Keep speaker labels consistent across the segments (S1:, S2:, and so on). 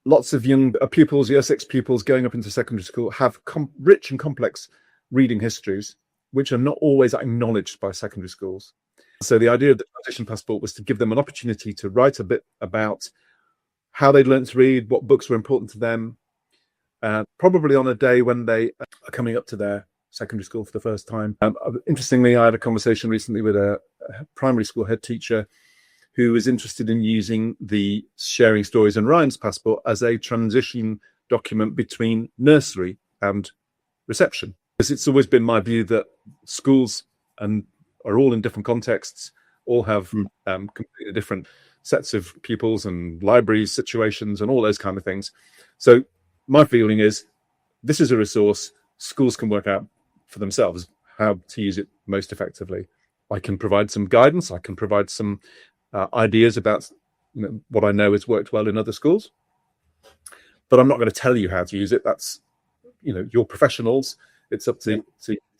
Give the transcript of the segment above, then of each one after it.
S1: lots of young pupils, year 6 pupils going up into secondary school have rich and complex reading histories, which are not always acknowledged by secondary schools. So the idea of the transition passport was to give them an opportunity to write a bit about how they'd learned to read, what books were important to them, probably on a day when they are coming up to their secondary school for the first time. Interestingly, I had a conversation recently with a primary school head teacher who was interested in using the Sharing Stories and Rhymes passport as a transition document between nursery and reception. Because it's always been my view that schools are all in different contexts, all have completely different sets of pupils and libraries, situations, and all those kind of things. So my feeling is this is a resource schools can work out for themselves how to use it most effectively. I can provide some guidance. I can provide some ideas about what I know has worked well in other schools, but I'm not going to tell you how to use it. That's you're professionals. It's up to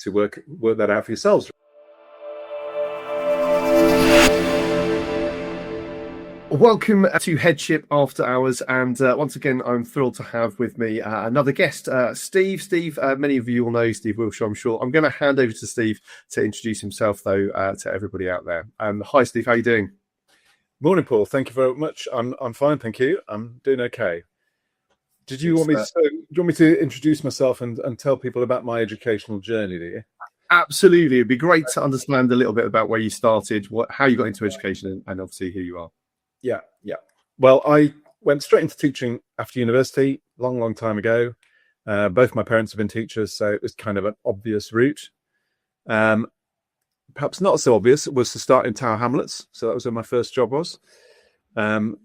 S1: work that out for yourselves.
S2: Welcome to Headship After Hours, and once again, I'm thrilled to have with me another guest, Steve. Steve, many of you will know Steve Willshaw, I'm sure. I'm going to hand over to Steve to introduce himself, though, to everybody out there. Hi, Steve. How are you doing?
S1: Morning, Paul. Thank you very much. I'm fine, thank you. I'm doing okay. Do you want me to introduce myself and tell people about my educational journey? Do you?
S2: Absolutely. It'd be great to understand a little bit about where you started, how you got into education, and obviously who you are.
S1: Yeah. Well, I went straight into teaching after university, long time ago. Both my parents have been teachers, so it was kind of an obvious route. Perhaps not so obvious was to start in Tower Hamlets. So that was where my first job was, in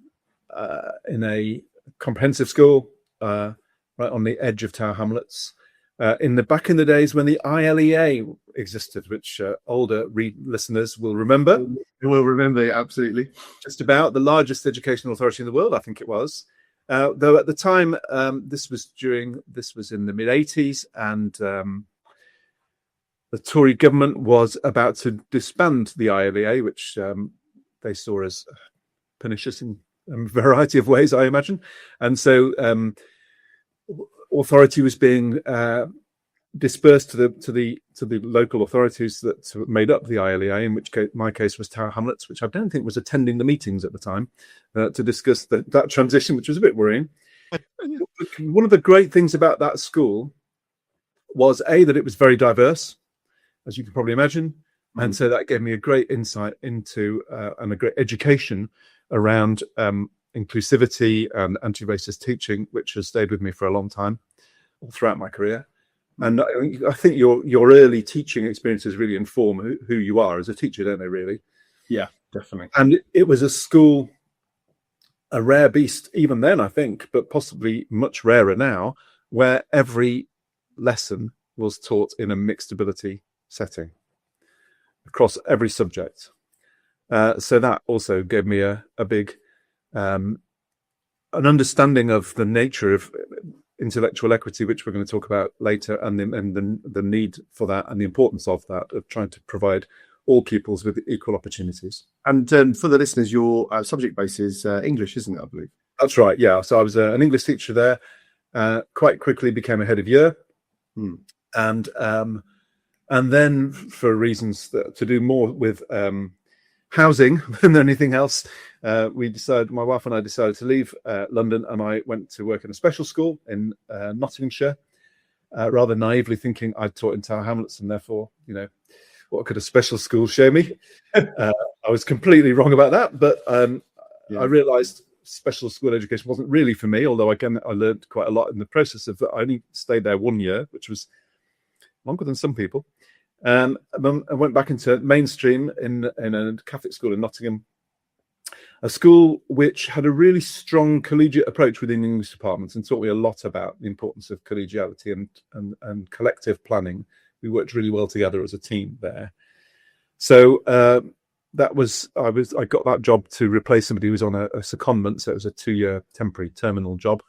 S1: a comprehensive school right on the edge of Tower Hamlets. Back in the days when the ILEA existed, which older listeners will remember.
S2: We'll remember, absolutely.
S1: Just about the largest educational authority in the world, I think it was. Though at the time, this was in the mid-80s, and the Tory government was about to disband the ILEA, which they saw as pernicious in a variety of ways, I imagine. And so authority was being dispersed to the local authorities that made up the ILEA, in which my case was Tower Hamlets, which I don't think was attending the meetings at the time to discuss that transition, which was a bit worrying. One of the great things about that school was that it was very diverse, as you can probably imagine, and so that gave me a great insight into and a great education around inclusivity and anti-racist teaching, which has stayed with me for a long time, all throughout my career. And I think your early teaching experiences really inform who you are as a teacher, don't they, really?
S2: Yeah, definitely.
S1: And it was a school, a rare beast even then, I think, but possibly much rarer now, where every lesson was taught in a mixed ability setting across every subject. So that also gave me a big an understanding of the nature of intellectual equity, which we're going to talk about later, and the need for that and the importance of that, of trying to provide all pupils with equal opportunities.
S2: And for the listeners, your subject base is English, isn't it, I believe?
S1: That's right, yeah. So I was an English teacher there, quite quickly became a head of year, and then for reasons to do more with housing than anything else, my wife and I decided to leave London, and I went to work in a special school in Nottinghamshire, rather naively thinking I'd taught in Tower Hamlets, and therefore, what could a special school show me? I was completely wrong about that, but I realised special school education wasn't really for me, although again, I learned quite a lot in the process of that. I only stayed there 1 year, which was longer than some people. I went back into mainstream in a Catholic school in Nottingham, a school which had a really strong collegiate approach within the English departments and taught me a lot about the importance of collegiality and collective planning. We worked really well together as a team there. So I got that job to replace somebody who was on a secondment, so it was a 2-year temporary terminal job,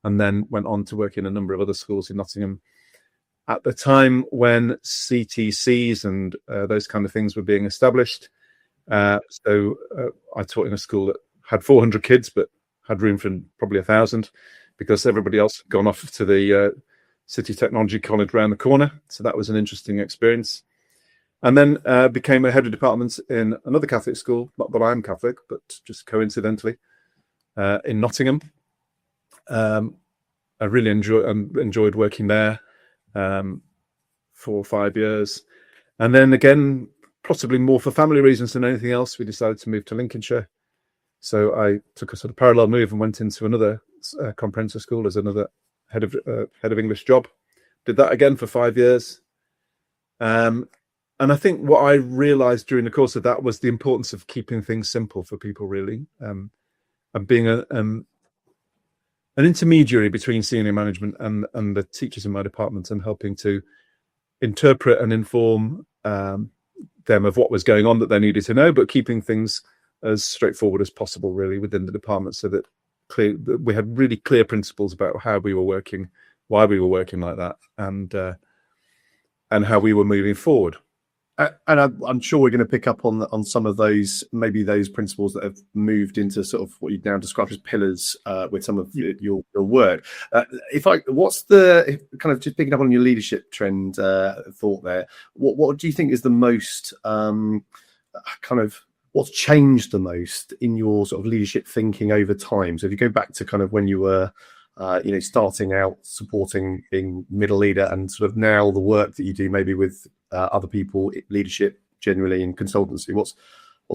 S1: and then went on to work in a number of other schools in Nottingham at the time when CTCs and those kind of things were being established. So I taught in a school that had 400 kids, but had room for probably 1,000 because everybody else had gone off to the City Technology College round the corner. So that was an interesting experience. And then became a head of department in another Catholic school, not that I'm Catholic, but just coincidentally, in Nottingham. I really enjoyed working there for 5 years. And then again, possibly more for family reasons than anything else, we decided to move to Lincolnshire. So I took a sort of parallel move and went into another comprehensive school as another head of English job. Did that again for 5 years. And I think what I realized during the course of that was the importance of keeping things simple for people, really, and being an intermediary between senior management and the teachers in my department, and helping to interpret and inform them of what was going on that they needed to know, but keeping things as straightforward as possible, really, within the department, so that we had really clear principles about how we were working, why we were working like that, and how we were moving forward.
S2: And I'm sure we're going to pick up on some of those, maybe those principles that have moved into sort of what you'd now describe as pillars with some of your work. What's the kind of, just picking up on your leadership trend thought there? What do you think is the most what's changed the most in your sort of leadership thinking over time? So if you go back to kind of when you were starting out supporting being middle leader, and sort of now the work that you do maybe with other people, leadership generally in consultancy, what's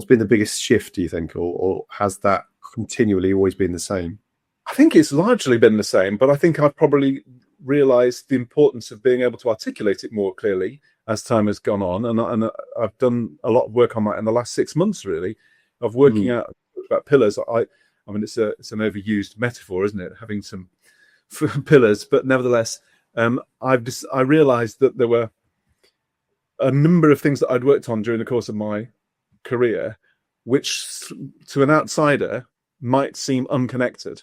S2: been the biggest shift, do you think, or has that continually always been the same?
S1: I think it's largely been the same, but I think I've probably realized the importance of being able to articulate it more clearly as time has gone on, and I've done a lot of work on that in the last 6 months, really, of working out about pillars. I mean, it's an overused metaphor, isn't it? Having some pillars, but nevertheless, I realised that there were a number of things that I'd worked on during the course of my career, which to an outsider might seem unconnected.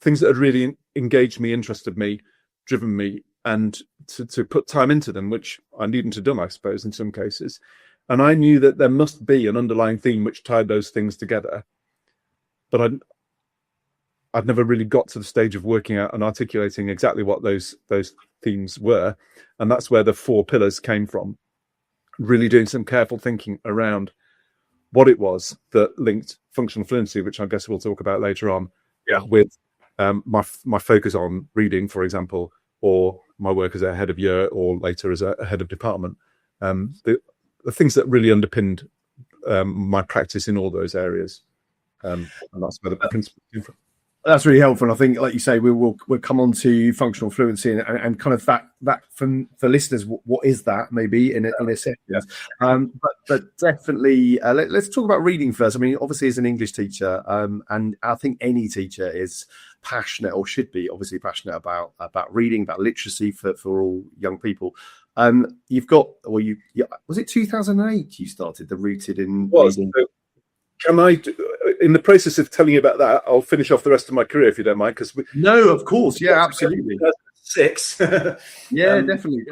S1: Things that had really engaged me, interested me, driven me, and to put time into them, which I needn't have done, I suppose, in some cases. And I knew that there must be an underlying theme which tied those things together. But I'd never really got to the stage of working out and articulating exactly what those themes were. And that's where the 4 pillars came from. Really doing some careful thinking around what it was that linked functional fluency, which I guess we'll talk about later on, with my focus on reading, for example, or my work as a head of year, or later as a head of department. The things that really underpinned my practice in all those areas. And that's where the principle came from.
S2: That's really helpful. And I think, like you say, we'll come on to functional fluency and kind of that for listeners, what is that maybe in a second.
S1: Yeah.
S2: But definitely, let's talk about reading first. I mean, obviously, as an English teacher, and I think any teacher is passionate, or should be obviously passionate about reading, about literacy for all young people. You've got, was it 2008 you started the Rooted in Reading?
S1: Can I, in the process of telling you about that, I'll finish off the rest of my career, if you don't mind.
S2: No, of course. Yeah, absolutely.
S1: 2006.
S2: Yeah, definitely.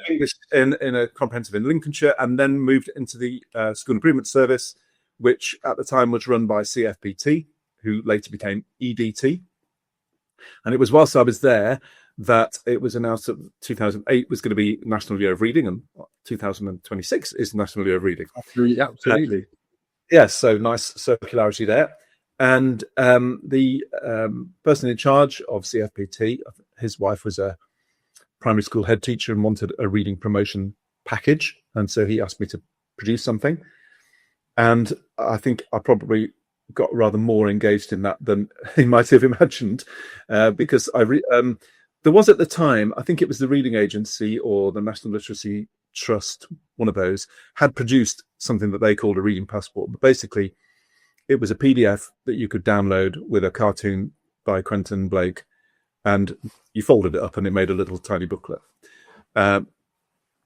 S1: English in a comprehensive in Lincolnshire, and then moved into the School Improvement Service, which at the time was run by CFPT, who later became EDT. And it was whilst I was there that it was announced that 2008 was going to be National Year of Reading, and 2026 is National Year of Reading.
S2: Absolutely.
S1: Yes, so nice circularity there. And the person in charge of CFPT, his wife was a primary school head teacher and wanted a reading promotion package. And so he asked me to produce something. And I think I probably got rather more engaged in that than he might have imagined, because there was at the time, I think it was the Reading Agency or the National Literacy Trust, one of those, had produced something that they called a reading passport. But basically, it was a PDF that you could download with a cartoon by Quentin Blake, and you folded it up and it made a little tiny booklet. And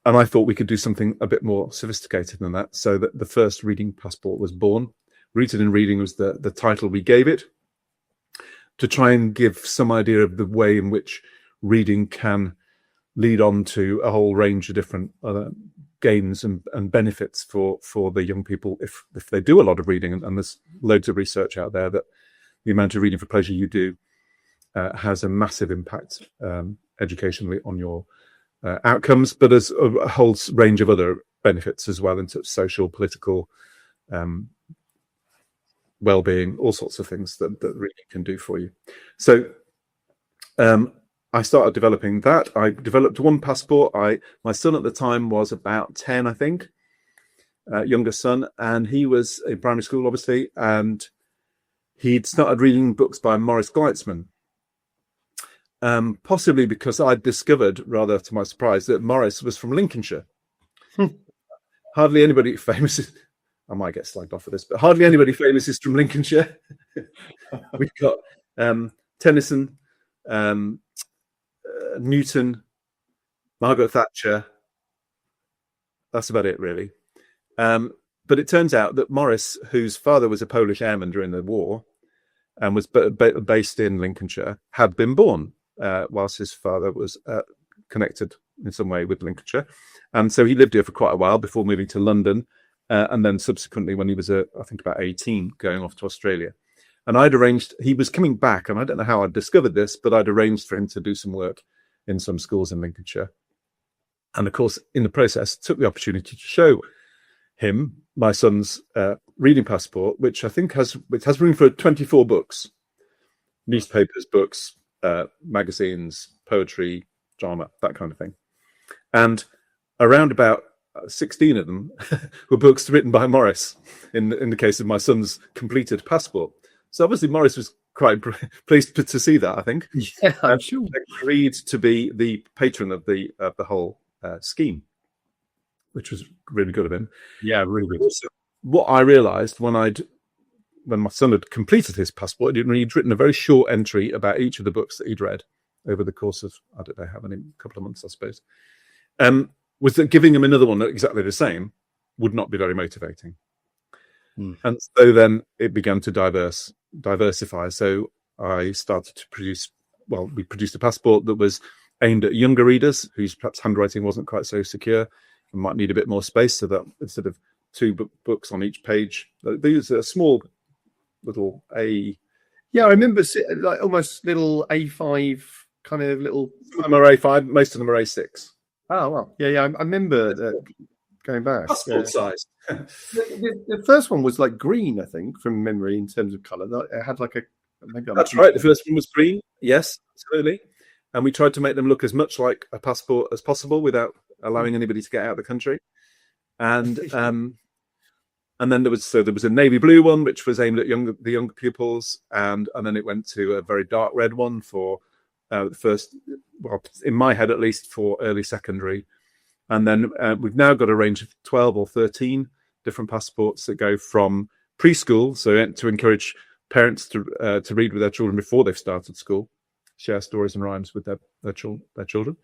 S1: I thought we could do something a bit more sophisticated than that, so that the first reading passport was born. Rooted in Reading was the title we gave it, to try and give some idea of the way in which reading can lead on to a whole range of different gains and benefits for the young people if they do a lot of reading. And there's loads of research out there that the amount of reading for pleasure you do has a massive impact educationally on your outcomes, but there's a whole range of other benefits as well, into social, political, well-being, all sorts of things that reading can do for you. So I started developing that. I developed one passport. My son at the time was about 10, I think, younger son, and he was in primary school, obviously, and he'd started reading books by Maurice Gleitzman, possibly because I'd discovered, rather to my surprise, that Maurice was from Lincolnshire. Hardly anybody famous is, I might get slagged off for this, but hardly anybody famous is from Lincolnshire. We've got Tennyson, Newton, Margaret Thatcher. That's about it, really. But it turns out that Maurice, whose father was a Polish airman during the war and was based in Lincolnshire, had been born whilst his father was connected in some way with Lincolnshire. And so he lived here for quite a while before moving to London. And then subsequently, when he was, I think, about 18, going off to Australia. And I'd arranged, he was coming back, and I don't know how I'd discovered this, but I'd arranged for him to do some work in some schools in Lincolnshire. And of course, in the process, took the opportunity to show him my son's reading passport, which I think has room for 24 books, newspapers, books, magazines, poetry, drama, that kind of thing. And around about 16 of them were books written by Maurice in the case of my son's completed passport. So obviously Maurice was quite pleased to see that, I think.
S2: Yeah, I'm sure.
S1: Agreed to be the patron of the whole scheme, which was really good of him.
S2: Yeah, really good.
S1: Also, what I realised when my son had completed his passport, he'd written a very short entry about each of the books that he'd read over the course of, I don't know how many, couple of months, I suppose, was that giving him another one exactly the same would not be very motivating. And so then it began to diversify. So I started to we produced a passport that was aimed at younger readers whose perhaps handwriting wasn't quite so secure and might need a bit more space, so that instead of two books on each page, these are small little
S2: Yeah, I remember like almost little A5 kind of little.
S1: Some of them are A5, most of them are A6.
S2: Oh, well. Yeah, I remember going back.
S1: Passport size.
S2: The first one was like green, I think, from memory in terms of colour. It had like a.
S1: That's right. The first one was green. Yes, absolutely. And we tried to make them look as much like a passport as possible without allowing anybody to get out of the country. And then there was a navy blue one which was aimed at the younger pupils, and then it went to a very dark red one for the first, well, in my head at least, for early secondary. And then we've now got a range of 12 or 13 different passports that go from preschool, so to encourage parents to read with their children before they've started school, share stories and rhymes with their children.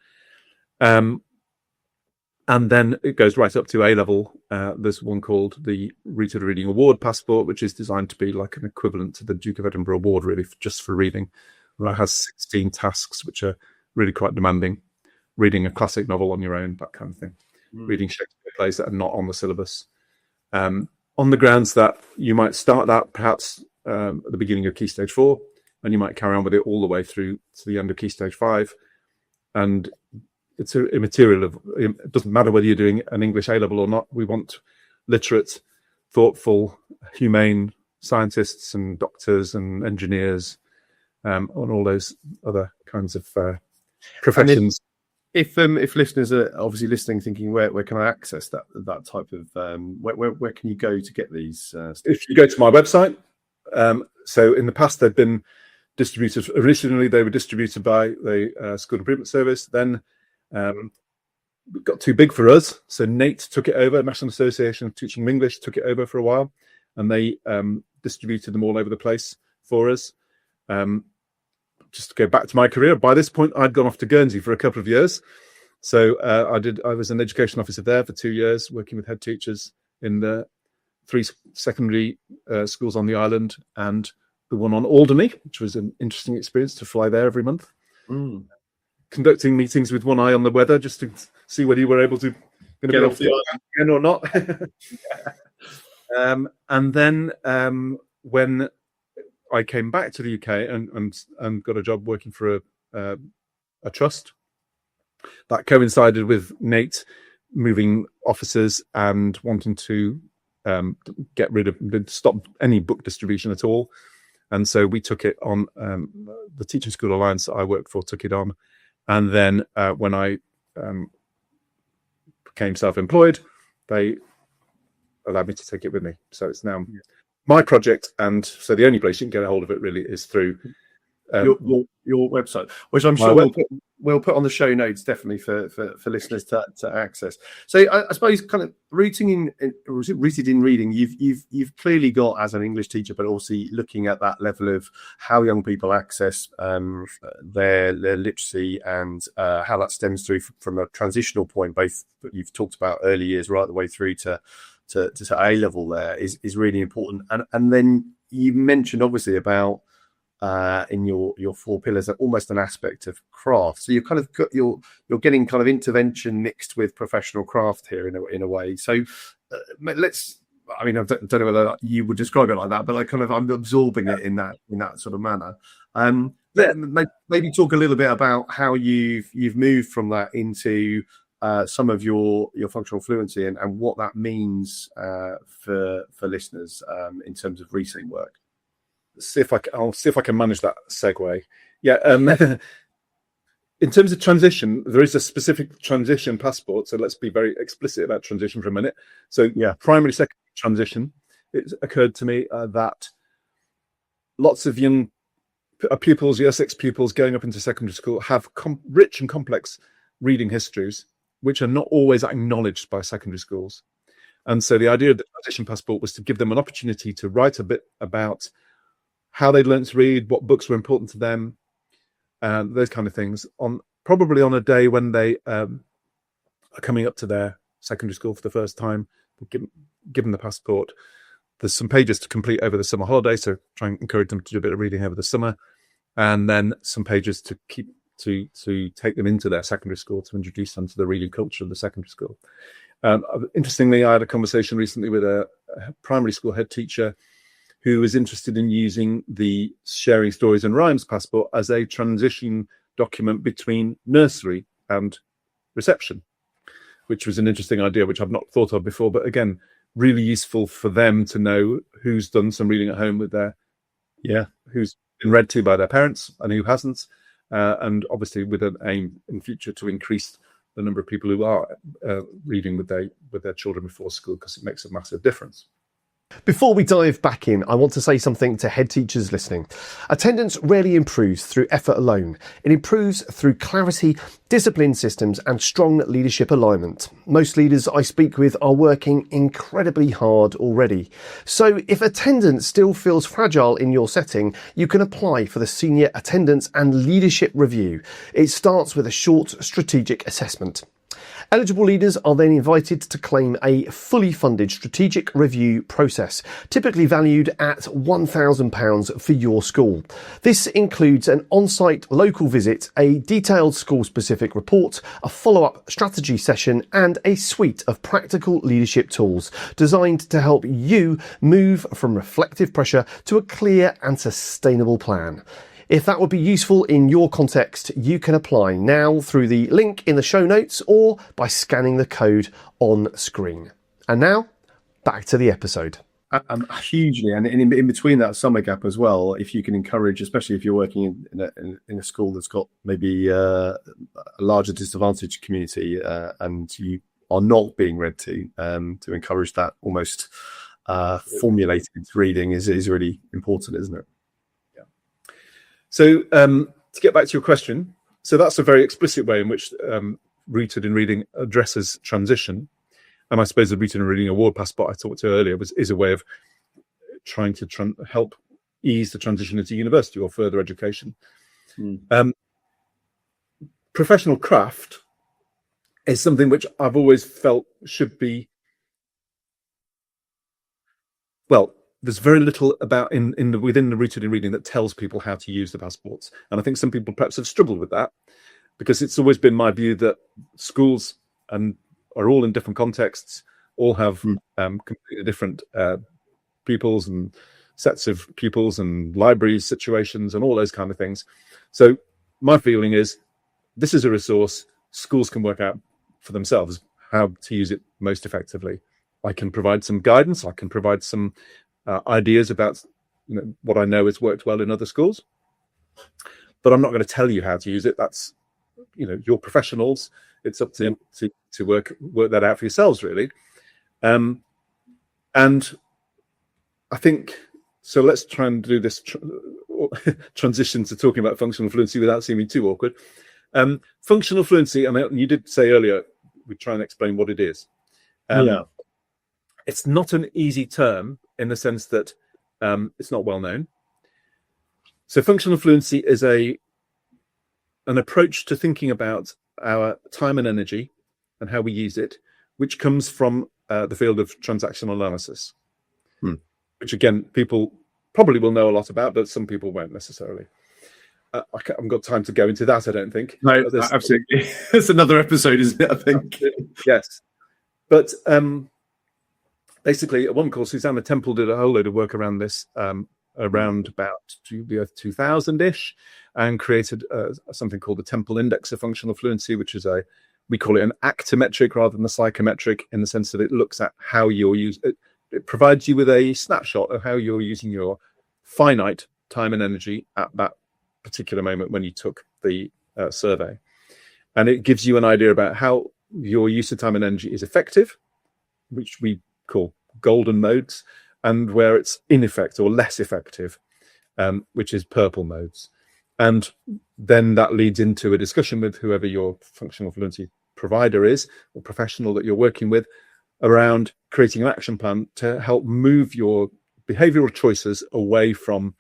S1: And then it goes right up to A-level. There's one called the Rooted Reading Award Passport, which is designed to be like an equivalent to the Duke of Edinburgh Award, really, just for reading. It has 16 tasks, which are really quite demanding. Reading a classic novel on your own, that kind of thing. Reading Shakespeare plays that are not on the syllabus. On the grounds that you might start that perhaps at the beginning of Key Stage 4, and you might carry on with it all the way through to the end of Key Stage 5. And it's immaterial of, it doesn't matter whether you're doing an English A-level or not. We want literate, thoughtful, humane scientists and doctors and engineers, and all those other kinds of professions.
S2: If listeners are obviously listening, thinking where can I access that type of where can you go to get these?
S1: If you go to my website, so in the past they've been distributed. Originally they were distributed by the School Improvement Service. Then it got too big for us, so NATE took it over. National Association of Teaching English took it over for a while, and they distributed them all over the place for us. Just to go back to my career, by this point I'd gone off to Guernsey for a couple of years. So I was an education officer there for 2 years, working with head teachers in the 3 secondary schools on the island and the one on Alderney, which was an interesting experience to fly there every month. Conducting meetings with one eye on the weather just to see whether you were able to get off the island again or not. And then when I came back to the UK and got a job working for a trust. That coincided with Nate moving offices and wanting to stop any book distribution at all. And so we took it on. The Teaching School Alliance that I worked for took it on. And then when I became self-employed, they allowed me to take it with me. So it's now my project. And so the only place you can get a hold of it really is through
S2: your website, which I'm sure we'll put on the show notes, definitely for listeners to access. So I suppose kind of rooted in reading, you've clearly got, as an English teacher, but also looking at that level of how young people access their literacy and how that stems through from a transitional point, both that you've talked about early years right the way through to A level there is really important. And then you mentioned obviously about in your 4 pillars, almost an aspect of craft. So you're kind of you're getting kind of intervention mixed with professional craft here in a way. So let's. I mean, I don't know whether you would describe it like that, but I'm absorbing it in that sort of manner. Maybe talk a little bit about how you've moved from that into some of your functional fluency and what that means for listeners in terms of recent work.
S1: I'll see if I can manage that segue. Yeah. In terms of transition, there is a specific transition passport. So let's be very explicit about transition for a minute. So primary, secondary transition. It occurred to me that lots of young pupils, year 6 pupils going up into secondary school have rich and complex reading histories, which are not always acknowledged by secondary schools. And so the idea of the transition passport was to give them an opportunity to write a bit about how they learned to read, what books were important to them, and those kind of things, probably on a day when they are coming up to their secondary school for the first time. We'll give them the passport. There's some pages to complete over the summer holiday, so try and encourage them to do a bit of reading over the summer, and then some pages to keep to take them into their secondary school, to introduce them to the reading culture of the secondary school. Interestingly, I had a conversation recently with a primary school head teacher who was interested in using the Sharing Stories and Rhymes passport as a transition document between nursery and reception, which was an interesting idea, which I've not thought of before, but again, really useful for them to know who's done some reading at home with who's been read to by their parents and who hasn't, and obviously with an aim in future to increase the number of people who are reading with their children before school, because it makes a massive difference.
S2: Before we dive back in, I want to say something to head teachers listening. Attendance rarely improves through effort alone. It improves through clarity, discipline systems, and strong leadership alignment. Most leaders I speak with are working incredibly hard already. So if attendance still feels fragile in your setting, you can apply for the Senior Attendance and Leadership Review. It starts with a short strategic assessment. Eligible leaders are then invited to claim a fully funded strategic review process, typically valued at £1,000 for your school. This includes an on-site local visit, a detailed school-specific report, a follow-up strategy session, and a suite of practical leadership tools designed to help you move from reflective pressure to a clear and sustainable plan. If that would be useful in your context, you can apply now through the link in the show notes or by scanning the code on screen. And now, back to the episode. Hugely, and in between that summer gap as well, if you can encourage, especially if you're working in a school that's got maybe a larger disadvantaged community and you are not being read to encourage that almost formulated reading is really important, isn't it?
S1: So to get back to your question, so that's a very explicit way in which Rooted in Reading addresses transition. And I suppose the Rooted in Reading Award passport I talked to earlier is a way of trying to help ease the transition into university or further education. Professional craft is something which I've always felt should be, there's very little about within the Rooted in Reading that tells people how to use the passports. And I think some people perhaps have struggled with that, because it's always been my view that schools are all in different contexts, all have completely different pupils and sets of pupils and libraries, situations, and all those kind of things. So my feeling is this is a resource schools can work out for themselves how to use it most effectively. I can provide some guidance. I can provide some ideas about what I know has worked well in other schools, but I'm not going to tell you how to use it. That's you're professionals. It's up to work that out for yourselves, really. And I think so. Let's try and do this transition to talking about functional fluency without seeming too awkward. Functional fluency, and you did say earlier, we try and explain what it is. It's not an easy term in the sense that it's not well known. So functional fluency is an approach to thinking about our time and energy and how we use it, which comes from the field of transactional analysis, which again, people probably will know a lot about, but some people won't necessarily. I haven't got time to go into that, I don't think.
S2: No, absolutely. It's another episode, isn't it, I think?
S1: Yes. But basically, at one course, Susanna Temple did a whole load of work around this around about 2000-ish, and created something called the Temple Index of Functional Fluency, which is we call it an actometric rather than a psychometric, in the sense that it looks at how you're using it. It provides you with a snapshot of how you're using your finite time and energy at that particular moment when you took the survey. And it gives you an idea about how your use of time and energy is effective, which we call golden modes, and where it's ineffective or less effective, which is purple modes. And then that leads into a discussion with whoever your functional fluency provider is or professional that you're working with around creating an action plan to help move your behavioral choices away from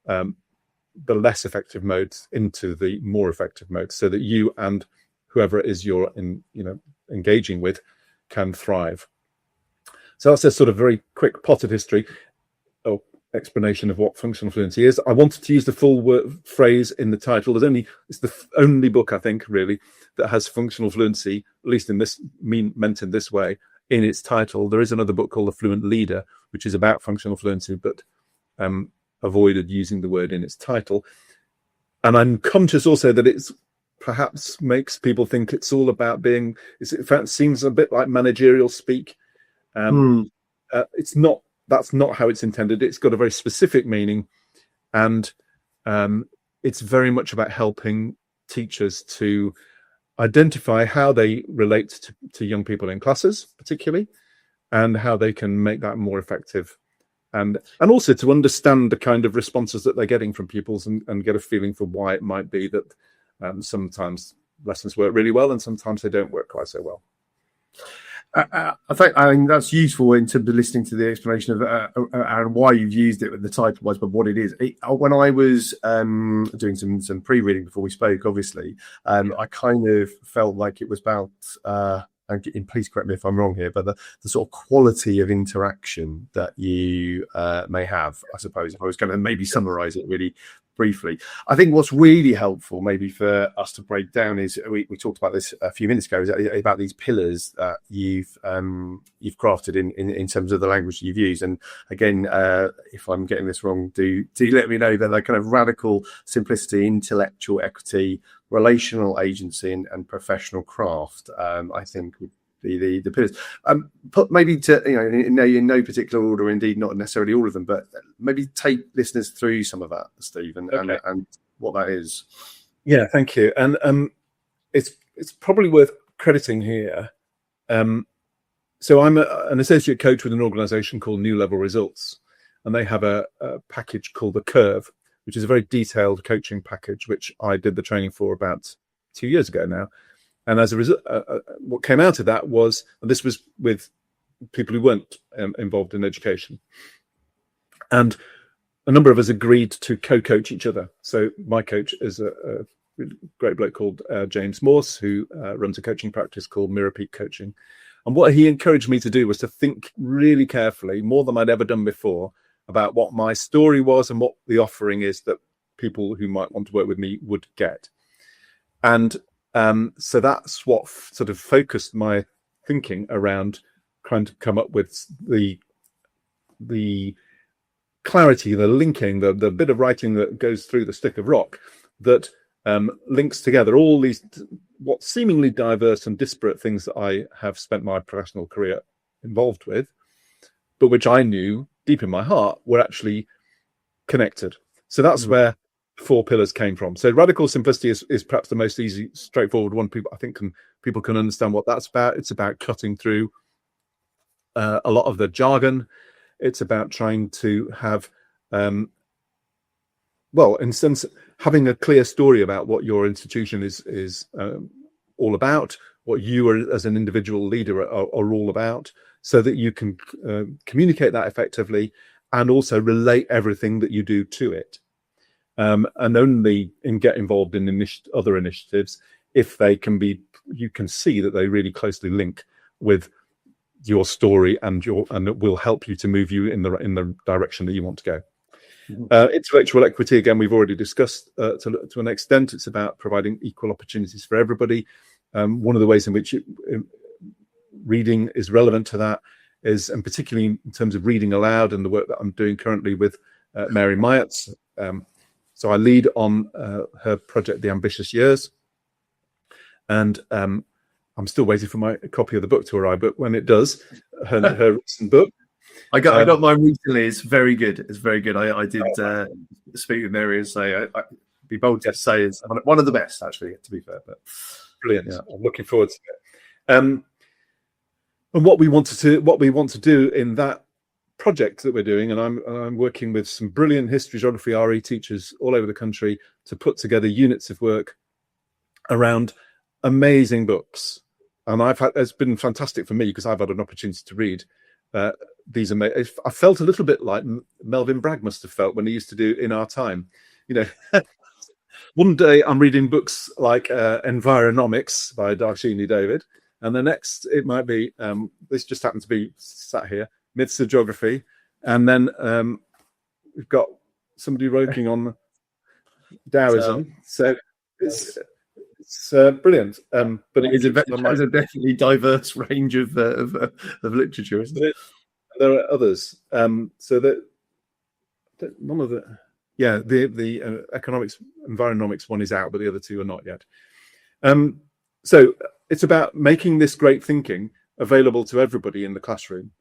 S1: the less effective modes into the more effective modes, so that you and whoever it is you're engaging with can thrive. So that's a sort of very quick potted history or explanation of what functional fluency is. I wanted to use the full phrase in the title. It's the only book, I think, really, that has functional fluency, at least in this meant in this way, in its title. There is another book called The Fluent Leader, which is about functional fluency, but avoided using the word in its title. And I'm conscious also that it's perhaps makes people think it's all about in fact, it seems a bit like managerial speak. It's not. That's not how it's intended. It's got a very specific meaning, and it's very much about helping teachers to identify how they relate to young people in classes, particularly, and how they can make that more effective, and also to understand the kind of responses that they're getting from pupils and get a feeling for why it might be that sometimes lessons work really well and sometimes they don't work quite so well.
S2: I think that's useful in terms of listening to the explanation of and why you've used it with the title wise, but what it is. When I was doing some pre-reading before we spoke, obviously, I kind of felt like it was about, and please correct me if I'm wrong here, but the sort of quality of interaction that you may have, I suppose, if I was going to maybe summarize it really briefly. I think what's really helpful maybe for us to break down is we talked about this a few minutes ago, is about these pillars that you've crafted in terms of the language you've used. And again, if I'm getting this wrong, do let me know. That they're kind of radical simplicity, intellectual equity, relational agency, and professional craft, I think would be the pillars. Put maybe to in no particular order, indeed not necessarily all of them, but maybe take listeners through some of that, Steve, and what that is.
S1: Yeah, thank you. And it's probably worth crediting here. So I'm an associate coach with an organisation called New Level Results, and they have a package called the Curve, which is a very detailed coaching package, which I did the training for about 2 years ago now. And as a result, what came out of that was, and this was with people who weren't involved in education, and a number of us agreed to co-coach each other. So my coach is a great bloke called James Morse, who runs a coaching practice called Mirror Peak Coaching. And what he encouraged me to do was to think really carefully, more than I'd ever done before, about what my story was and what the offering is that people who might want to work with me would get. And so that's what sort of focused my thinking around trying to come up with the clarity, the linking, the bit of writing that goes through the stick of rock that links together all these what seemingly diverse and disparate things that I have spent my professional career involved with, but which I knew deep in my heart were actually connected. So that's where the 4 pillars came from. So radical simplicity is perhaps the most easy, straightforward one. People can understand what that's about. It's about cutting through a lot of the jargon. It's about trying to have, in a sense, having a clear story about what your institution is all about, what you are as an individual leader are all about, so that you can communicate that effectively and also relate everything that you do to it. And only get involved in other initiatives if you can see that they really closely link with your story and it will help you to move you in the direction that you want to go. Intellectual equity, again, we've already discussed to an extent. It's about providing equal opportunities for everybody. One of the ways in which reading is relevant to that is, and particularly in terms of reading aloud and the work that I'm doing currently with Mary Myatts. So I lead on her project, The Ambitious Years. And I'm still waiting for my copy of the book to arrive, but when it does, her recent book.
S2: I got mine recently. It's very good. It's very good. I did speak with Mary and say I'd be bold to say it's one of the best, actually, to be fair. But
S1: brilliant. Yeah. I'm looking forward to it. And what we want to do in that project that we're doing, and I'm working with some brilliant history, geography, RE teachers all over the country to put together units of work around amazing books. And it's been fantastic for me because I've had an opportunity to read these amazing. I felt a little bit like Melvin Bragg must have felt when he used to do In Our Time. One day I'm reading books like Environomics by Darshini David, and the next it might be this just happened to be sat here, Myths of Geography, and then we've got somebody working on Taoism. So it's brilliant. But
S2: it has a definitely diverse range of literature, isn't it?
S1: There are others. So that none of the economics, environomics one is out, but the other two are not yet. So it's about making this great thinking available to everybody in the classroom.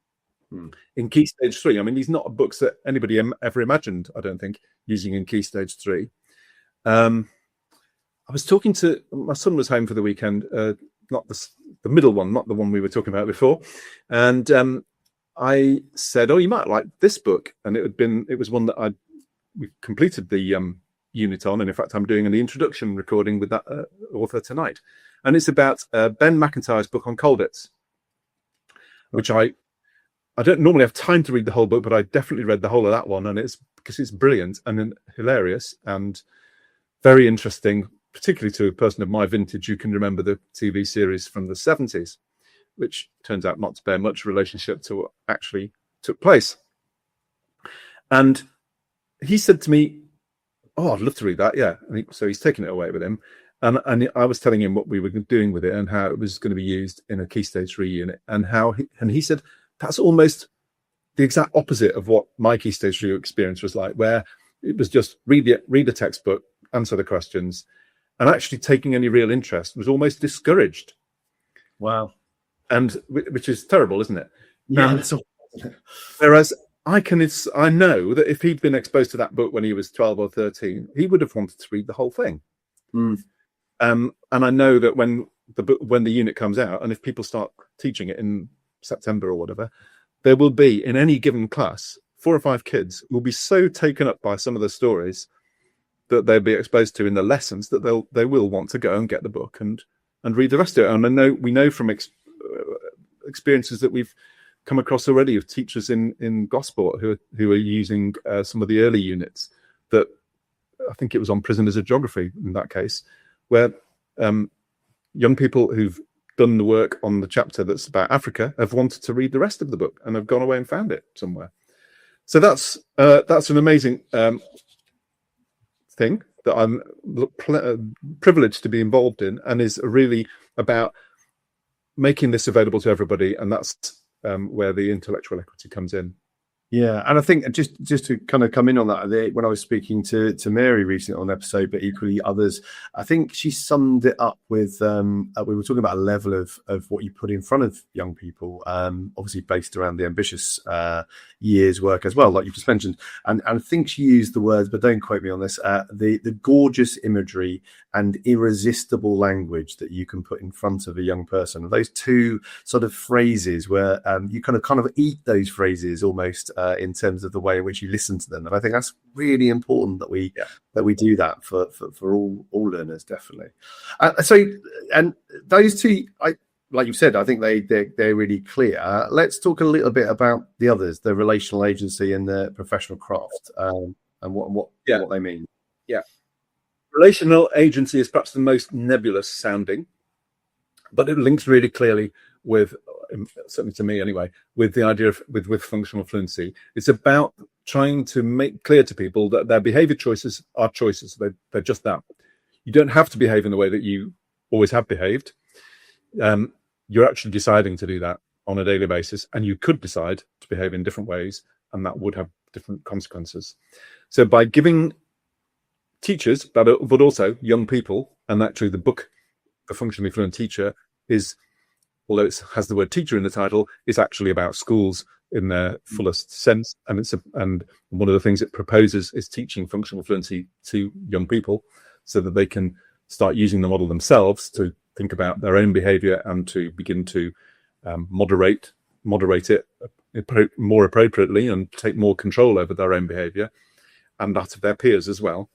S1: In Key Stage 3, I mean, these are not books that anybody ever imagined, I don't think, using in Key Stage 3. I was talking to my son was home for the weekend, not the middle one, not the one we were talking about before, and I said, "Oh, you might like this book," and it was one that we completed the unit on, and in fact, I'm doing an introduction recording with that author tonight, and it's about Ben McIntyre's book on coal bits, which I don't normally have time to read the whole book, but I definitely read the whole of that one, and it's because it's brilliant and hilarious and very interesting. Particularly to a person of my vintage who can remember the TV series from the 70s, which turns out not to bear much relationship to what actually took place. And he said to me, "Oh, I'd love to read that, yeah." So he's taken it away with him. And I was telling him what we were doing with it and how it was going to be used in a Key Stage 3 unit. And he said, that's almost the exact opposite of what my Key Stage 3 experience was like, where it was just read the textbook, answer the questions, and actually taking any real interest was almost discouraged.
S2: Wow.
S1: And which is terrible, isn't it?
S2: Yeah.
S1: Whereas I know that if he'd been exposed to that book when he was 12 or 13, he would have wanted to read the whole thing. And I know that when the unit comes out, and if people start teaching it in September or whatever, there will be, in any given class, 4 or 5 kids who will be so taken up by some of the stories that they'll be exposed to in the lessons that they will want to go and get the book and read the rest of it. And we know from experiences that we've come across already of teachers in Gosport who are using some of the early units that I think it was on Prisoners of Geography in that case, where young people who've done the work on the chapter that's about Africa have wanted to read the rest of the book and have gone away and found it somewhere. So that's an amazing thing that I'm privileged to be involved in, and is really about making this available to everybody, and that's where the intellectual equity comes in.
S2: Yeah, and I think just to kind of come in on that, when I was speaking to Mary recently on an episode, but equally others, I think she summed it up with we were talking about a level of what you put in front of young people, obviously based around the ambitious years work as well, like you just mentioned, and I think she used the words, but don't quote me on this, the gorgeous imagery and irresistible language that you can put in front of a young person. Those two sort of phrases where you kind of eat those phrases almost. In terms of the way in which you listen to them, and I think that's really important that we do that for all learners, definitely. And those two, like you said, I think they're really clear. Let's talk a little bit about the others, the relational agency and the professional craft, and what they mean.
S1: Yeah, relational agency is perhaps the most nebulous sounding, but it links really clearly with, certainly to me anyway, with the idea of with functional fluency. It's about trying to make clear to people that their behavior choices are choices. They're just that. You don't have to behave in the way that you always have behaved. You're actually deciding to do that on a daily basis, and you could decide to behave in different ways, and that would have different consequences. So by giving teachers, but also young people, and actually the book, The Functionally Fluent Teacher, is, although it has the word teacher in the title, it's actually about schools in their fullest sense. And one of the things it proposes is teaching functional fluency to young people so that they can start using the model themselves to think about their own behavior and to begin to moderate it more appropriately and take more control over their own behavior and that of their peers as well.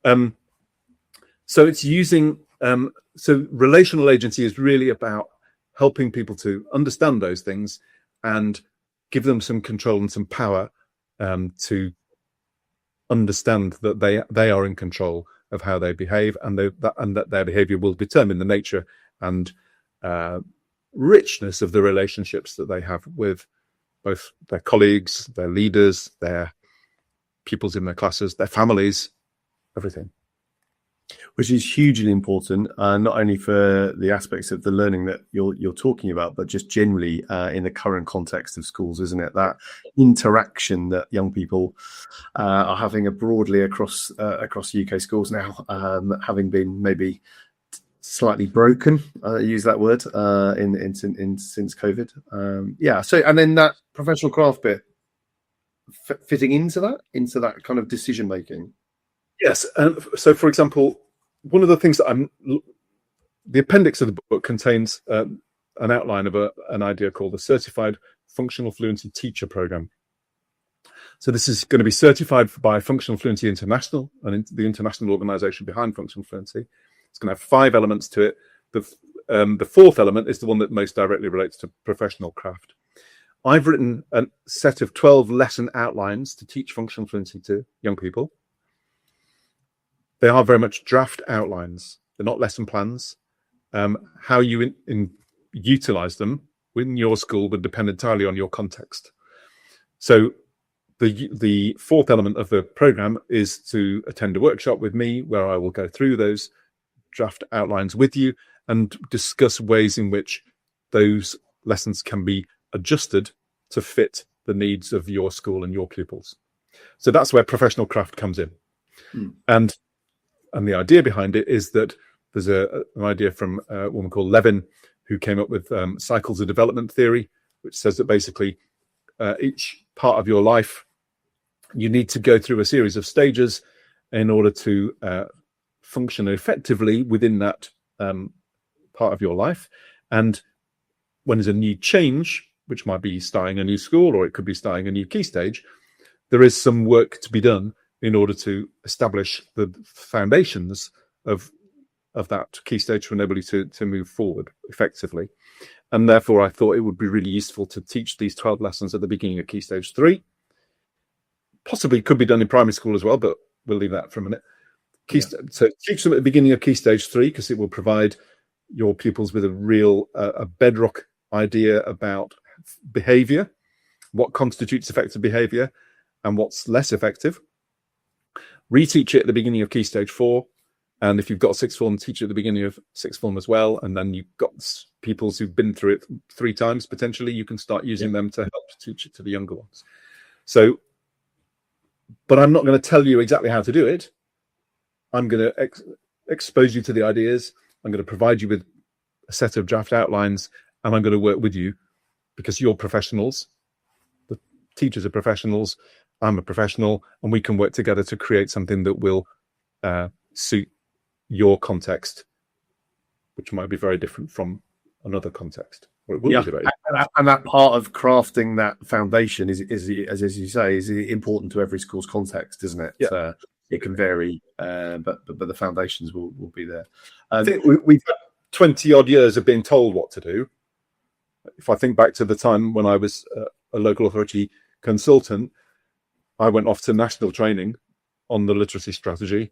S1: So it's using, so relational agency is really about helping people to understand those things and give them some control and some power to understand that they are in control of how they behave, and that their behavior will determine the nature and richness of the relationships that they have with both their colleagues, their leaders, their pupils in their classes, their families, everything.
S2: Which is hugely important, not only for the aspects of the learning that you're talking about, but just generally in the current context of schools, isn't it? That interaction that young people are having broadly across UK schools now, having been maybe slightly broken, use that word, since COVID. So, and then that professional craft bit fitting into that kind of decision making.
S1: Yes. So, for example, one of the things that the appendix of the book contains an outline of an idea called the Certified Functional Fluency Teacher Program. So this is going to be certified by Functional Fluency International, and the international organization behind Functional Fluency. It's going to have 5 elements to it. The fourth element is the one that most directly relates to professional craft. I've written a set of 12 lesson outlines to teach functional fluency to young people. They are very much draft outlines. They're not lesson plans. How you utilize them in your school would depend entirely on your context. So the fourth element of the program is to attend a workshop with me where I will go through those draft outlines with you and discuss ways in which those lessons can be adjusted to fit the needs of your school and your pupils. So that's where professional craft comes in. And the idea behind it is that there's an idea from a woman called Levin who came up with cycles of development theory, which says that basically each part of your life, you need to go through a series of stages in order to function effectively within that part of your life. And when there's a new change, which might be starting a new school or it could be starting a new key stage, there is some work to be done in order to establish the foundations of that key stage to enable you to move forward effectively. And therefore, I thought it would be really useful to teach these 12 lessons at the beginning of key stage 3. Possibly could be done in primary school as well, but we'll leave that for a minute. So teach them at the beginning of key stage 3 because it will provide your pupils with a real a bedrock idea about behavior, what constitutes effective behavior and what's less effective. Reteach it at the beginning of key stage 4, and if you've got sixth form, teach it at the beginning of sixth form as well, and then you've got pupils who've been through it 3 times potentially, you can start using them to help teach it to the younger ones. So, but I'm not going to tell you exactly how to do it. I'm going to expose you to the ideas. I'm going to provide you with a set of draft outlines, and I'm going to work with you because you're professionals. The teachers are professionals. I'm a professional, and we can work together to create something that will suit your context, which might be very different from another context. Or it will be very different.
S2: And that part of crafting that foundation is as you say, is important to every school's context, isn't it?
S1: Yeah.
S2: It can vary, but the foundations will be there.
S1: I think we've had 20 odd years of being told what to do. If I think back to the time when I was a local authority consultant, I went off to national training on the literacy strategy,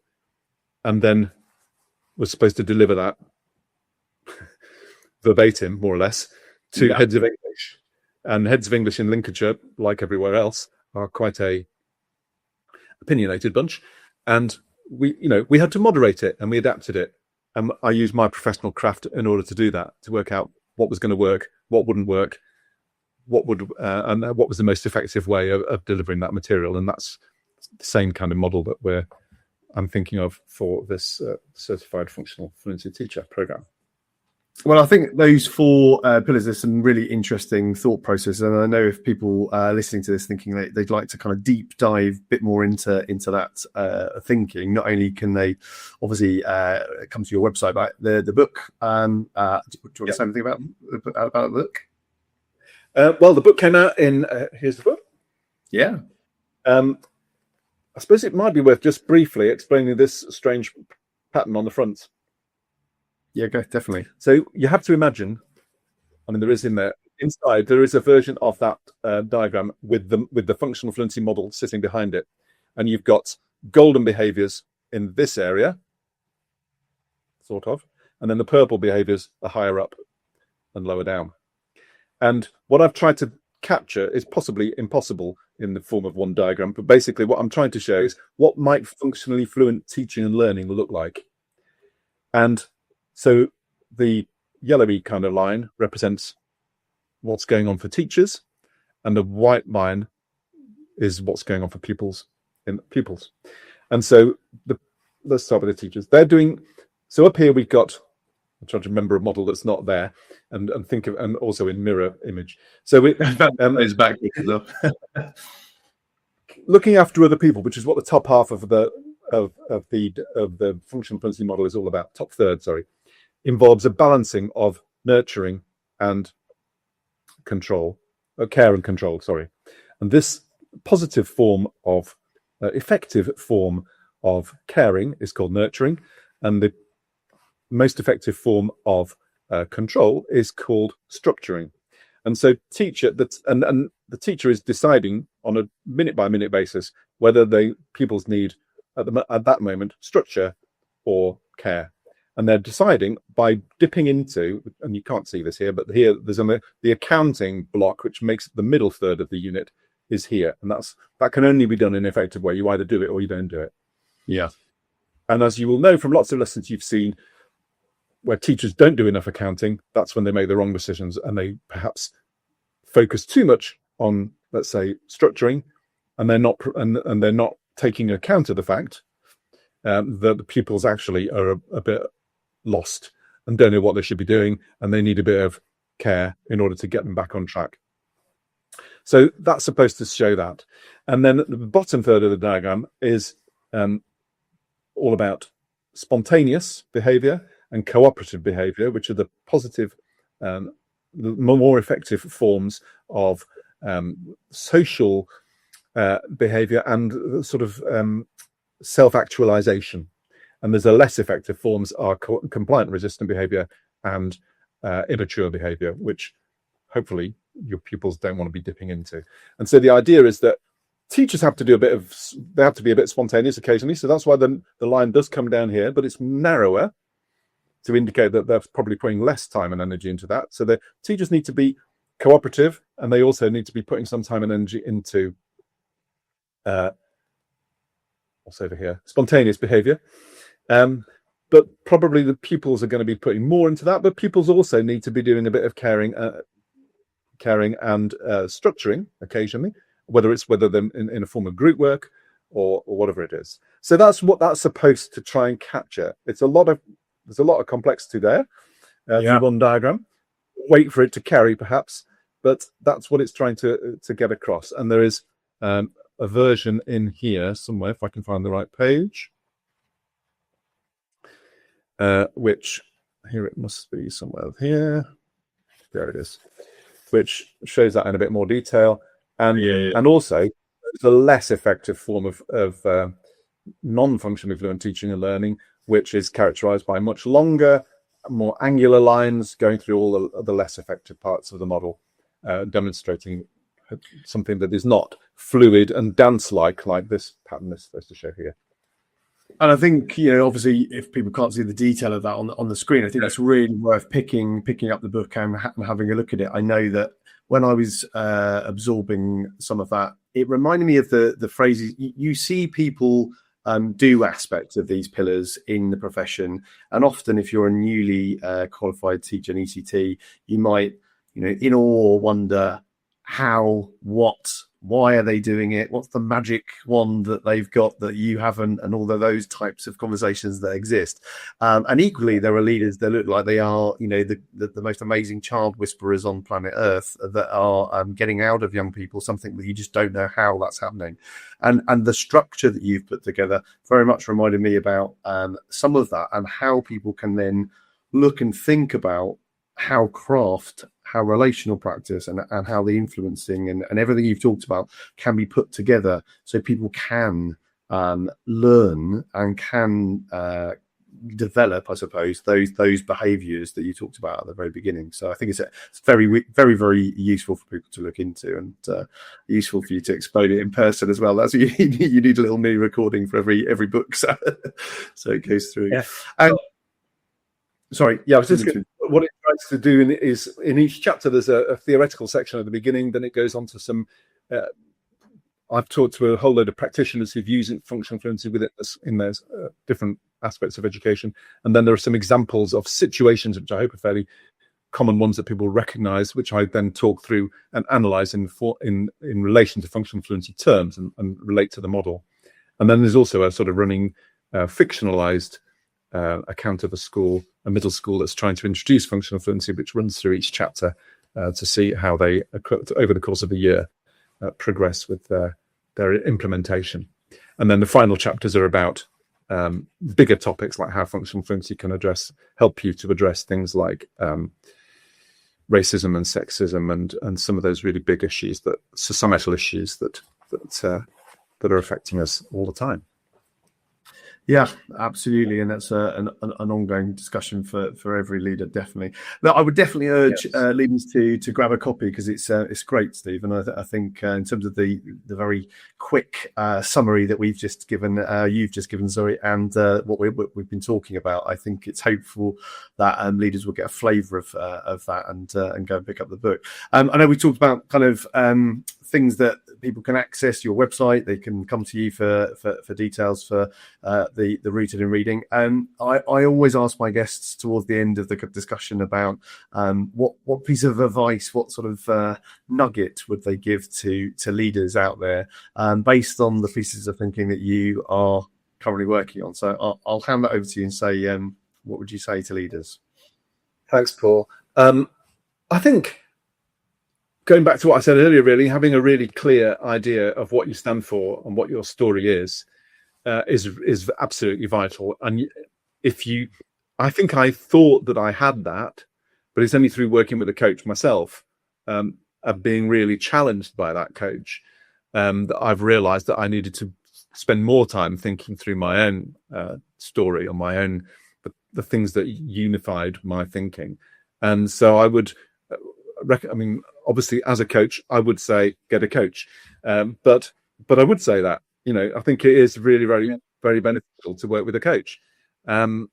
S1: and then was supposed to deliver that verbatim, more or less, to heads of English. And heads of English in Lincolnshire, like everywhere else, are quite a opinionated bunch. And we had to moderate it, and we adapted it. And I used my professional craft in order to do that, to work out what was going to work, what wouldn't work, and what was the most effective way of delivering that material. And that's the same kind of model that I'm thinking of for this certified functional fluency teacher program.
S2: Well, I think those 4 pillars, there's some really interesting thought processes, and I know if people are listening to this thinking they'd like to kind of deep dive a bit more into that thinking, not only can they obviously come to your website, but the book. Do you want to say anything about the book?
S1: Well, the book came out in here's the book.
S2: Yeah.
S1: I suppose it might be worth just briefly explaining this strange pattern on the front.
S2: Yeah, definitely.
S1: So you have to imagine, there is inside there is a version of that diagram with the functional fluency model sitting behind it, and you've got golden behaviors in this area, sort of, and then the purple behaviors are higher up and lower down. And what I've tried to capture is possibly impossible in the form of one diagram, but basically what I'm trying to show is what might functionally fluent teaching and learning look like. And so the yellowy kind of line represents what's going on for teachers, and the white line is what's going on for pupils. And so let's start with the teachers. They're doing so up here. We've got, I'm trying to remember a model that's not there, and think of, and also in mirror image. So
S2: it's back
S1: looking after other people, which is what the top half of the functional fluency model is all about. Top third, sorry. Involves a balancing of nurturing and control, care and control, sorry. And this positive form of, effective form of caring is called nurturing, and the most effective form of control is called structuring. And so and the teacher is deciding on a minute-by-minute basis whether pupils need, at that moment, structure or care. And they're deciding by dipping into, and you can't see this here, but here there's the accounting block, which makes the middle third of the unit is here. And that can only be done in an effective way. You either do it or you don't do it.
S2: Yeah.
S1: And as you will know from lots of lessons you've seen, where teachers don't do enough accounting, that's when they make the wrong decisions, and they perhaps focus too much on, let's say, structuring, and they're not taking account of the fact that the pupils actually are a bit lost and don't know what they should be doing, and they need a bit of care in order to get them back on track. So that's supposed to show that. And then the bottom third of the diagram is all about spontaneous behavior and cooperative behavior, which are the positive, the more effective forms of social behavior and sort of self-actualization. And there's a less effective forms are compliant resistant behavior and immature behavior, which hopefully your pupils don't want to be dipping into. And so the idea is that teachers have to be a bit spontaneous occasionally. So that's why the line does come down here, but it's narrower to indicate that they're probably putting less time and energy into that. So the teachers need to be cooperative, and they also need to be putting some time and energy into what's over here, spontaneous behavior. But probably the pupils are going to be putting more into that, but pupils also need to be doing a bit of caring and structuring occasionally, whether they're in a form of group work or whatever it is. So that's what that's supposed to try and capture. There's a lot of complexity there through one diagram. Wait for it to carry, perhaps, but that's what it's trying to get across. And there is a version in here somewhere, if I can find the right page, which here it must be somewhere here. There it is, which shows that in a bit more detail. And also it's a less effective form of non-functionally fluent teaching and learning, which is characterized by much longer, more angular lines going through all the less effective parts of the model, demonstrating something that is not fluid and dance-like this pattern is supposed to show here.
S2: And I think, obviously, if people can't see the detail of that on the screen, I think that's really worth picking up the book and having a look at it. I know that when I was absorbing some of that, it reminded me of the phrases you see people do aspects of these pillars in the profession. And often if you're a newly qualified teacher in ECT, you might, in awe wonder how, what, why are they doing it? What's the magic wand that they've got that you haven't? And all of those types of conversations that exist. And equally, there are leaders that look like they are, the most amazing child whisperers on planet Earth that are getting out of young people something that you just don't know how that's happening. And the structure that you've put together very much reminded me about some of that and how people can then look and think about how craft, how relational practice and how the influencing and everything you've talked about can be put together so people can learn and can develop, I suppose, those behaviors that you talked about at the very beginning. So I think it's very, very, very useful for people to look into and useful for you to explain it in person as well. That's you need a little mini recording for every book, so it goes through.
S1: Yeah.
S2: Sorry.
S1: Yeah, I was just going to, what it tries to do is in each chapter, there's a theoretical section at the beginning, then it goes on to some, I've talked to a whole load of practitioners who've used functional fluency with it in their different aspects of education. And then there are some examples of situations, which I hope are fairly common ones that people recognize, which I then talk through and analyze in relation to functional fluency terms and relate to the model. And then there's also a sort of running fictionalized account of a middle school that's trying to introduce functional fluency, which runs through each chapter to see how they, over the course of a year, progress with their implementation. And then the final chapters are about bigger topics like how functional fluency can help you to address things like racism and sexism and some of those really big issues, that societal issues that are affecting us all the time.
S2: Yeah, absolutely, and that's an ongoing discussion for every leader, definitely. Now, I would definitely urge leaders to grab a copy because it's great, Steve. And I think in terms of the very quick summary that you've just given, and what we've been talking about, I think it's hopeful that leaders will get a flavour of that and go and pick up the book. I know we talked about kind of things that people can access your website. They can come to you for details for the rooted in reading. I always ask my guests towards the end of the discussion about what piece of advice, what sort of nugget would they give to leaders out there based on the pieces of thinking that you are currently working on. So I'll hand that over to you and say, what would you say to leaders?
S1: Thanks, Paul. I think, going back to what I said earlier, really having a really clear idea of what you stand for and what your story is absolutely vital. And I think I thought that I had that, but it's only through working with a coach myself, of being really challenged by that coach, that I've realized that I needed to spend more time thinking through my own story, on my own, the things that unified my thinking. And so I would obviously, as a coach, I would say get a coach, but I would say that I think it is really very, very beneficial to work with a coach, and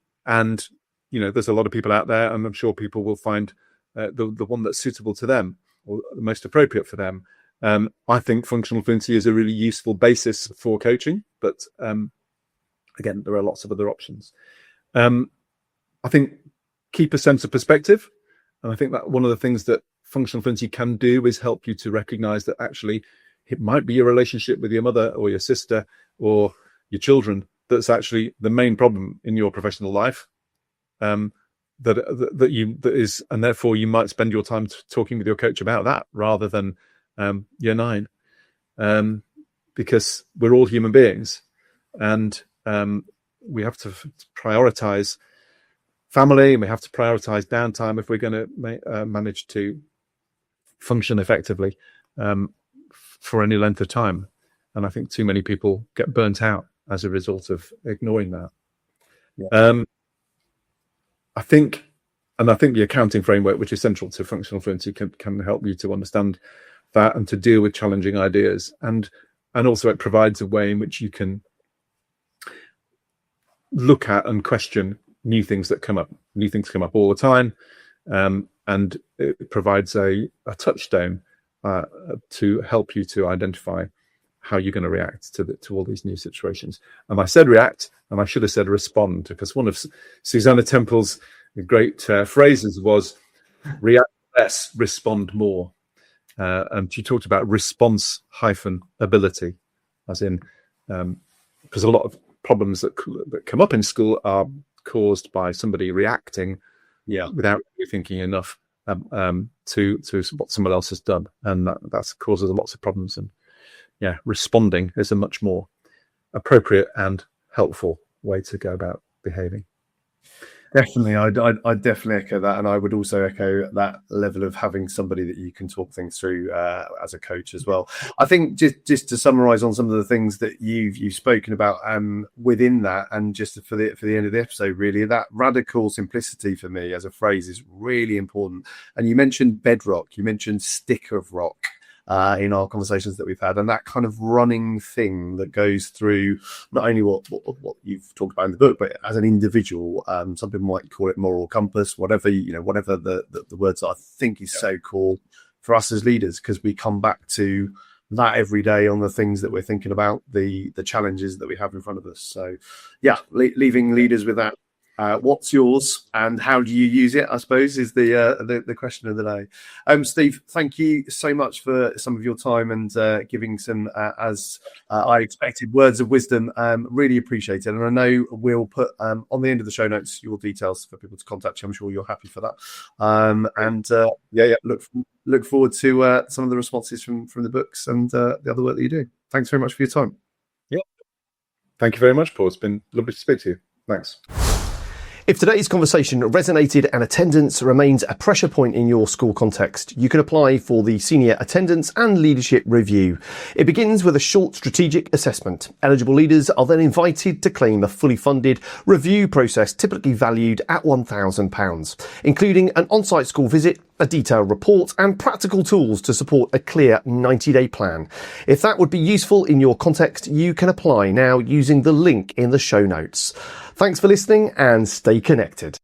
S1: there's a lot of people out there, and I'm sure people will find the one that's suitable to them or the most appropriate for them. I think functional fluency is a really useful basis for coaching, but again, there are lots of other options. I think keep a sense of perspective, and I think that one of the things that functional fluency can do is help you to recognize that actually It might be your relationship with your mother or your sister or your children that's actually the main problem in your professional life. And therefore you might spend your time talking with your coach about that rather than year 9, because we're all human beings, and we have to prioritize family, and we have to prioritize downtime if we're going to manage to function effectively for any length of time. And I think too many people get burnt out as a result of ignoring that. Yeah. I think the accounting framework, which is central to functional fluency, can help you to understand that and to deal with challenging ideas. And also it provides a way in which you can look at and question new things that come up. New things come up all the time. And it provides a touchstone to help you to identify how you're going to react to all these new situations. And I said react, and I should have said respond, because one of Susanna Temple's great phrases was react less, respond more. And she talked about response-ability, as in, because a lot of problems that come up in school are caused by somebody reacting without really thinking enough to what someone else has done. And that causes lots of problems. And responding is a much more appropriate and helpful way to go about behaving.
S2: Definitely, I definitely echo that, and I would also echo that level of having somebody that you can talk things through as a coach as well. I think just to summarise on some of the things that you've spoken about within that, and just for the end of the episode, really, that radical simplicity for me as a phrase is really important. And you mentioned bedrock, you mentioned stick of rock. In our conversations that we've had, and that kind of running thing that goes through not only what you've talked about in the book, but as an individual. Some people might call it moral compass, whatever the words that I think is so cool for us as leaders, because we come back to that every day on the things that we're thinking about, the challenges that we have in front of us. So leaving leaders with that. What's yours and how do you use it, I suppose, is the question of the day. Steve, thank you so much for some of your time and giving some, as I expected, words of wisdom. Really appreciate it. And I know we'll put on the end of the show notes your details for people to contact you. I'm sure you're happy for that. Look forward to some of the responses from the books and the other work that you do. Thanks very much for your time.
S1: Yeah. Thank you very much, Paul. It's been lovely to speak to you. Thanks.
S2: If today's conversation resonated and attendance remains a pressure point in your school context, you can apply for the Senior Attendance and Leadership Review. It begins with a short strategic assessment. Eligible leaders are then invited to claim a fully funded review process typically valued at £1,000, including an on-site school visit, a detailed report and practical tools to support a clear 90-day plan. If that would be useful in your context, you can apply now using the link in the show notes. Thanks for listening and stay connected.